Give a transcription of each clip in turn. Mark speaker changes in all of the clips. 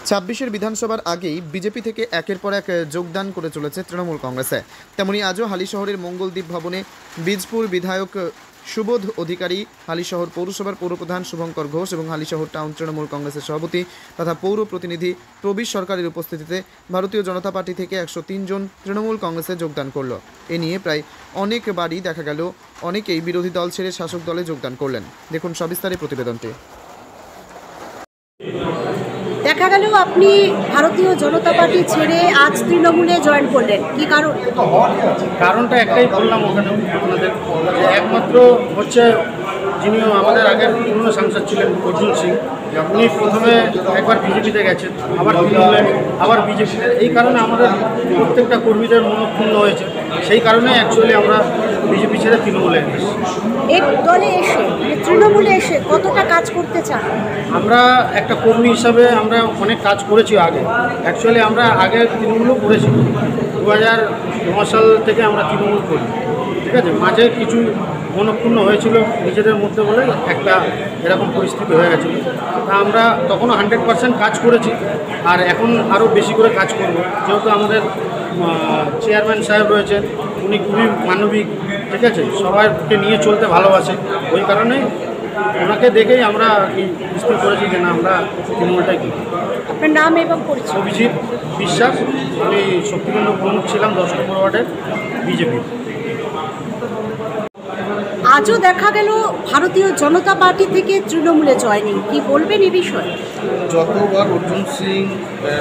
Speaker 1: ২৬-এর বিধানসভার আগেই বিজেপি থেকে একের পর এক যোগদান করে চলেছে তৃণমূল কংগ্রেসে। তেমনি আজও হালিশহরের মঙ্গলদ্বীপ ভবনে বীজপুর বিধায়ক সুবোধ অধিকারী, হালিশহর পৌরসভার পৌরপ্রধান শুভঙ্কর ঘোষ এবং হালিশহর টাউন তৃণমূল কংগ্রেসের সভাপতি তথা পৌর প্রতিনিধি প্রবীর সরকারের উপস্থিতিতে ভারতীয় জনতা পার্টি থেকে ১০৩ জন তৃণমূল কংগ্রেসে যোগদান করল। এ নিয়ে প্রায় অনেকবারই দেখা গেল অনেকেই বিরোধী দল ছেড়ে শাসক দলে যোগদান করলেন। দেখুন সবিস্তারে প্রতিবেদনটি।
Speaker 2: দেখা গেল আপনি ভারতীয় জনতা পার্টি ছেড়ে আজ তৃণমূলে জয়েন করলেন, কি কারণ?
Speaker 3: কারণটা একটাই বললাম ওখানে আপনাদের, যে একমাত্র হচ্ছে যিনি আমাদের আগের পুরনো সাংসদ ছিলেন অর্জুন সিং, উনি প্রথমে একবার বিজেপিতে গেছেন, আবার তৃণমূলে, আবার বিজেপিতে। এই কারণে আমাদের প্রত্যেকটা কর্মীদের মনক্ষুণ্ণ হয়েছে। সেই কারণে অ্যাকচুয়ালি আমরা বিজেপি ছেড়ে তৃণমূলে এসেছি।
Speaker 2: এই দলে এসে তৃণমূলে এসে কতটা কাজ করতে চান?
Speaker 3: আমরা একটা কর্মী হিসাবে আমরা অনেক কাজ করেছি আগে। অ্যাকচুয়ালি আমরা আগে তৃণমূলও করেছি, 2009 সাল থেকে আমরা তৃণমূল করি, ঠিক আছে। মাঝে কিছু মনক্ষুণ্ণ হয়েছিল নিজেদের মধ্যে বলে একটা এরকম পরিস্থিতি হয়ে গেছিলো। তা আমরা তখনও 100% কাজ করেছি, আর এখন আরও বেশি করে কাজ করব। যেহেতু আমাদের চেয়ারম্যান সাহেব রয়েছেন, উনি খুবই মানবিক, ঠিক আছে, সবাইকে নিয়ে চলতে ভালোবাসে। ওই কারণেই ওনাকে দেখেই আমরা স্থির করেছি যে না, আমরা তৃণমূলটাই করি।
Speaker 2: আপনার নাম এবং পরিচয়?
Speaker 3: অভিজিৎ বিশ্বাস, আমি শক্তিকেন্দ্র প্রমুখ ছিলাম 10 নম্বর ওয়ার্ডের বিজেপি।
Speaker 2: আজও দেখা গেল ভারতীয় জনতা পার্টি থেকে তৃণমূলে জয়েনিং, কি বলবেন এই বিষয়ে?
Speaker 4: যতবার অর্জুন সিং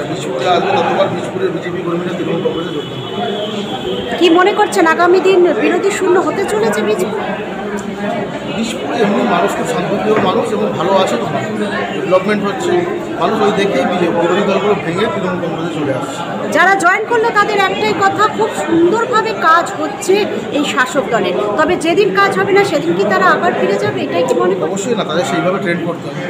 Speaker 4: বিজেপিতে আসবে ততবার বীজপুরের বিজেপি কর্মীরা তৃণমূল কংগ্রেসে যোগদান করে।
Speaker 2: কি মনে করছেন আগামী দিন বিরোধী শূন্য হতে চলেছে বীজপুর?
Speaker 4: বীজপুরে এমনি মানুষ খুব শান্তিপ্রিয় মানুষ এবং ভালো আছে, তো ডেভেলপমেন্ট হচ্ছে, মানুষ ওই দেখেই বিরোধী দলগুলো ভেঙে তৃণমূল কংগ্রেসে চলে আসছে।
Speaker 2: যারা জয়েন করলো তাদের একটাই কথা, খুব সুন্দরভাবে কাজ হচ্ছে এই শাসক দলের, তবে যেদিন কাজ হবে না সেদিন কি তারা আবার ফিরে যাবে, এটাই কি মনে করছেন?
Speaker 4: অবশ্যই না, তাদের সেইভাবে ট্রেন্ড করতে হবে।